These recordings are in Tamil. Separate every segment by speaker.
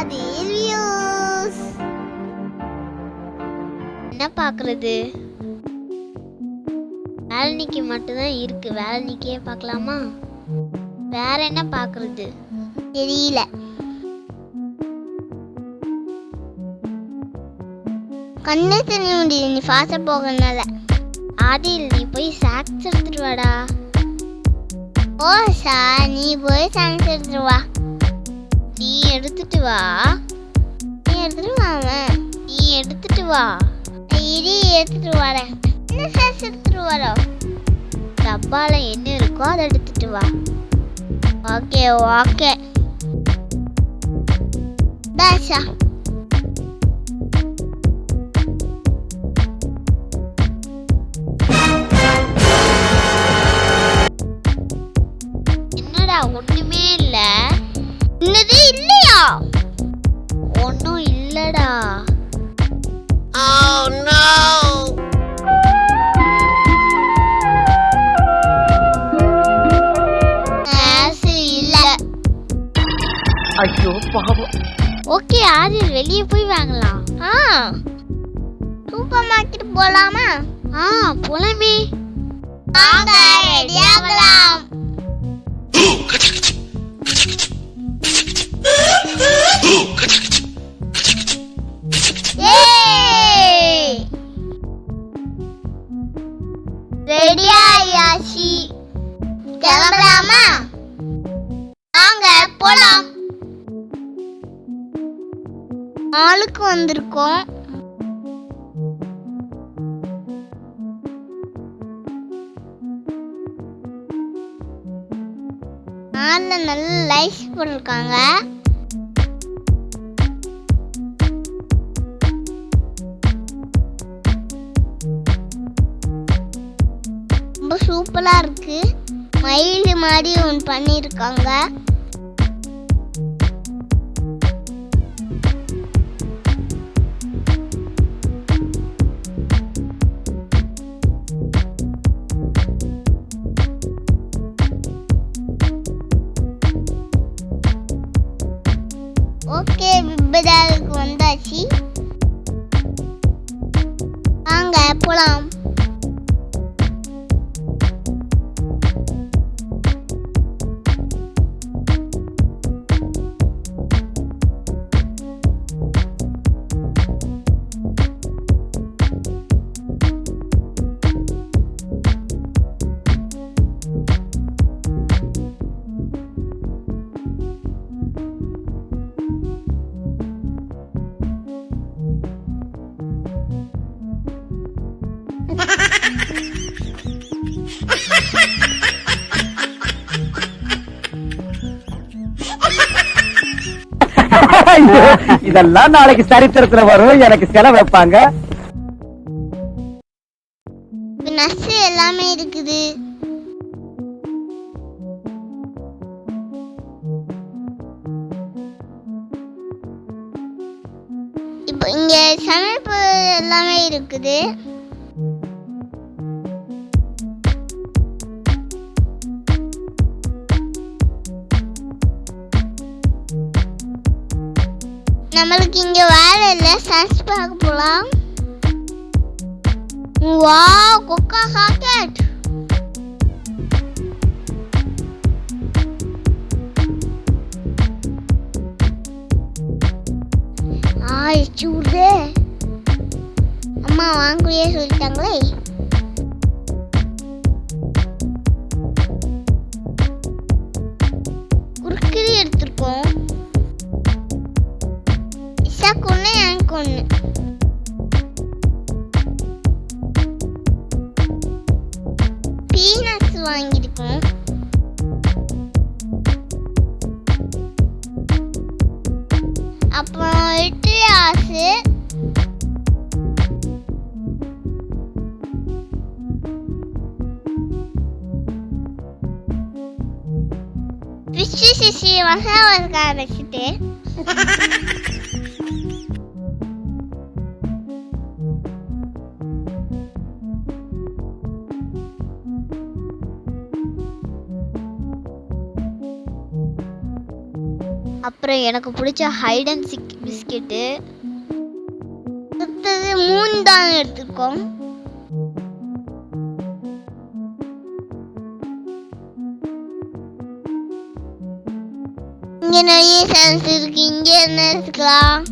Speaker 1: அது ரிவ்யூஸ். என்ன பார்க்கறது? வேலனிக்கு மட்டும்தான் இருக்கு. வேலனிக்கே பார்க்கலாமா? வேற என்ன பார்க்கறது தெரியல. கண்ணே தெரிய முடியுது நீ ஃபாஸ்டா போகிறதுனால. ஆதில் நீ போய் சாக்ஸ் எடுத்துட்டு வாடா. ஓ சார், நீ போய் சாக்ஸ் எடுத்துட்டு வா. நீ எடுத்துட்டு வா. நீ எடுத்துட்டு வா. இடி எடுத்துட்டு வரேன். என்ன சாக்ஸ் எடுத்துட்டு வர? டப்பால என்ன இருக்கோ அதை எடுத்துட்டு வா. Okay okay தாஷா. என்னடா ஒண்ணுமே இல்ல? இன்னதே இல்லையா? ஒண்ணும் இல்லடா. Oh no.
Speaker 2: ஐயோ பாவம்.
Speaker 1: ஓகே ஆதில், வெளியே போய் வாங்கலாம். சூப்பர் மார்க்கெட் போலாமா? போலாமே. வாங்க ரெடியாகலாம். ரெடியா யாஷி? கிளம்பலாமா? வாங்க போலாம். ஆளுக்கு வந்திருக்கோம். ஆள்ல நல்ல லைட்ஸ் போட்டிருக்காங்க. ரொம்ப சூப்பரா இருக்கு. மயில் மாதிரி ஒன்று பண்ணியிருக்காங்க. ஓகே, விபதாவுக்கு வந்தாச்சு. வாங்க போலாம்.
Speaker 2: இதெல்லாம் நாளைக்கு சரித்திரத்துல வரும். எனக்கு செலவு வைப்பாங்க.
Speaker 1: நர்ஸ் எல்லாமே இருக்குது. இப்போ இங்க சமைப்பு எல்லாமே இருக்குது. நம்மளுக்கு இங்க வேலை இல்ல. சர்ச் பார்க்க போலாம். வாவ், கொக்கா சாக்கெட். சூடு. அம்மா வாங்கலையே சொல்லிட்டாங்களே. குறுக்கிரி எடுத்திருக்கோம். இசாக்கு ஒண்ணு, எனக்கு ஒண்ணு. பீனட்ஸ் வாங்கியிருக்கோம். அப்புறம் இட்லி ஆசு. ஃபிஷ் மசாலா வச்சுட்டு அப்புறம் எனக்கு பிடிச்ச ஹைட் அண்ட் சிக் பிஸ்கெட்டு. அடுத்தது 3 தான் எடுத்துக்கோம். இங்க நிறைய சான்ஸ் இருக்கு. இங்க என்ன எடுத்துக்கலாம்?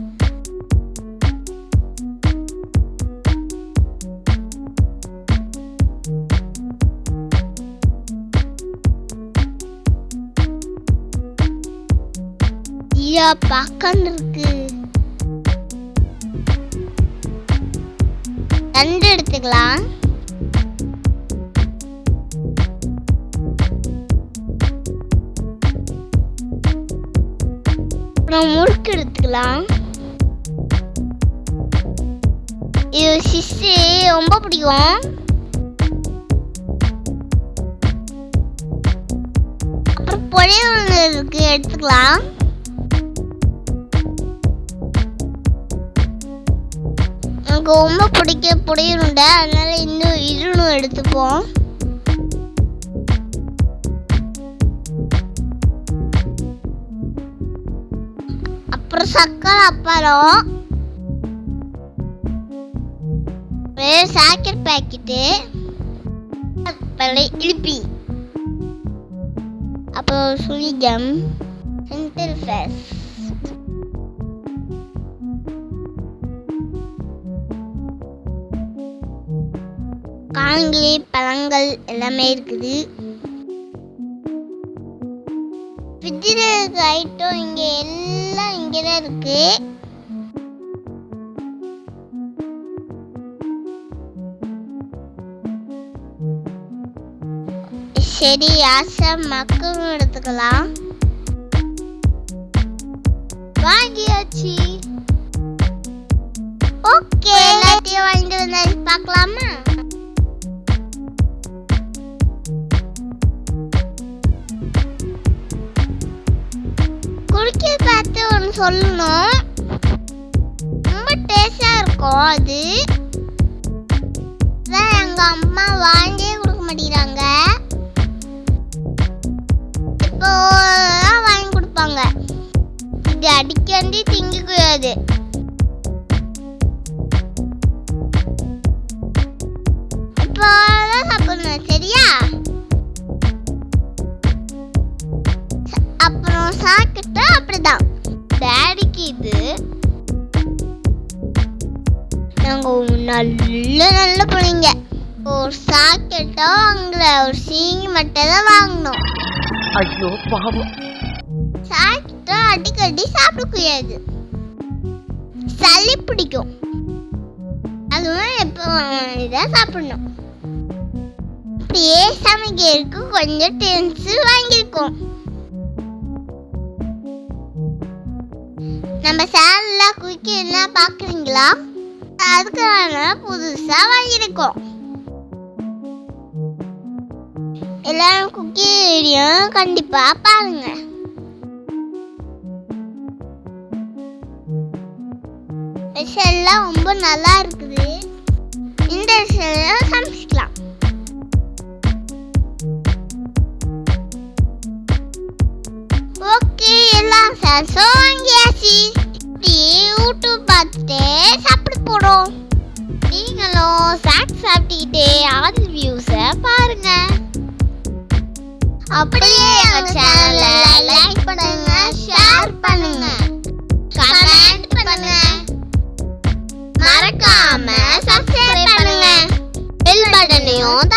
Speaker 1: பக்கம் இருக்கு. 2 எடுத்துக்கலாம். அப்புறம் முறுக்கு எடுத்துக்கலாம். இது சிஸ்ஸு ரொம்ப பிடிக்கும். அப்புறம் பொரியல் இருக்கு, எடுத்துக்கலாம். எனக்கு ரொம்ப பிடிக்க பொரியலுண்டை, அதனால இன்னும் இதுன்னு எடுத்துப்போம். அப்புறம் சக்கரை அப்புறம் சாக்கெட் பாக்கெட்டு, இழுப்பி, அப்புறம் சுழிகம், சென்டர் ஃபேஸ், காங்கிலி பழங்கள் எல்லாமே இருக்குது. ஃப்ரிட்ஜில் இருக்க ஐட்டம் இங்கே எல்லாம் இங்கே தான் இருக்கு. சரி, ஆசை மக்களும் எடுத்துக்கலாம். வாங்கியாச்சு. ஓகே, எல்லாத்தையும் வாங்கிட்டு வந்தா பார்க்கலாமா? குடிக்க பார்த்து ஒன்று சொல்லணும். ரொம்ப டேஸ்டா இருக்கும். அது எங்க அம்மா வாங்கியே கொடுக்க மாட்டேங்கிறாங்க. இப்போ வாங்கி கொடுப்பாங்க. இது அடிக்கடி திங்க கூடாது. இப்போ சாப்பிடணும், சரியா? அப்புறம் சாக்கிட்டு அப்படிதான். டேடிக்கு இது நாங்க நல்ல பிள்ளைங்க. ஒரு சாக்கெட்டோ அங்கே ஒரு சீனி மட்டும் தான் வாங்கணும்.
Speaker 2: ஐயோ பாவம்.
Speaker 1: சாக்கெட்டோ அடிக்கடி சாப்பிடக்கூடாது, சளி பிடிக்கும். அதுவும் எப்போ இதான் சாப்பிடணும். இப்படியே சமைக்கிறதுக்கு கொஞ்சம் டென்ஷன் வாங்கியிருக்கோம். நம்ம சேனல்ல குயிக் என்ன பார்க்குறீங்களா? அதுக்கான புதுசா வாங்கியிருக்கோம். எல்லாரும் குக்கி வீடியோ கண்டிப்பா பாருங்க. எல்லாம் ரொம்ப நல்லா இருக்குது. இந்த சமைச்சிக்கலாம். ஓகே, எல்லாம் சாசம் வாங்கியாச்சு. யூடியூப் பார்த்துட்டே சாப்பிட போறோம். நீங்களும் ஸ்நாக்ஸ் சாப்பிட்டுக்கிட்டே ஆதி வியூஸை பாருங்க. அப்படியே எங்க சேனலை லைக் பண்ணுங்க, ஷேர் பண்ணுங்க, கமெண்ட் பண்ணுங்க, மறக்காம சப்ஸ்கிரைப் பண்ணுங்க, பெல் பட்டனையும்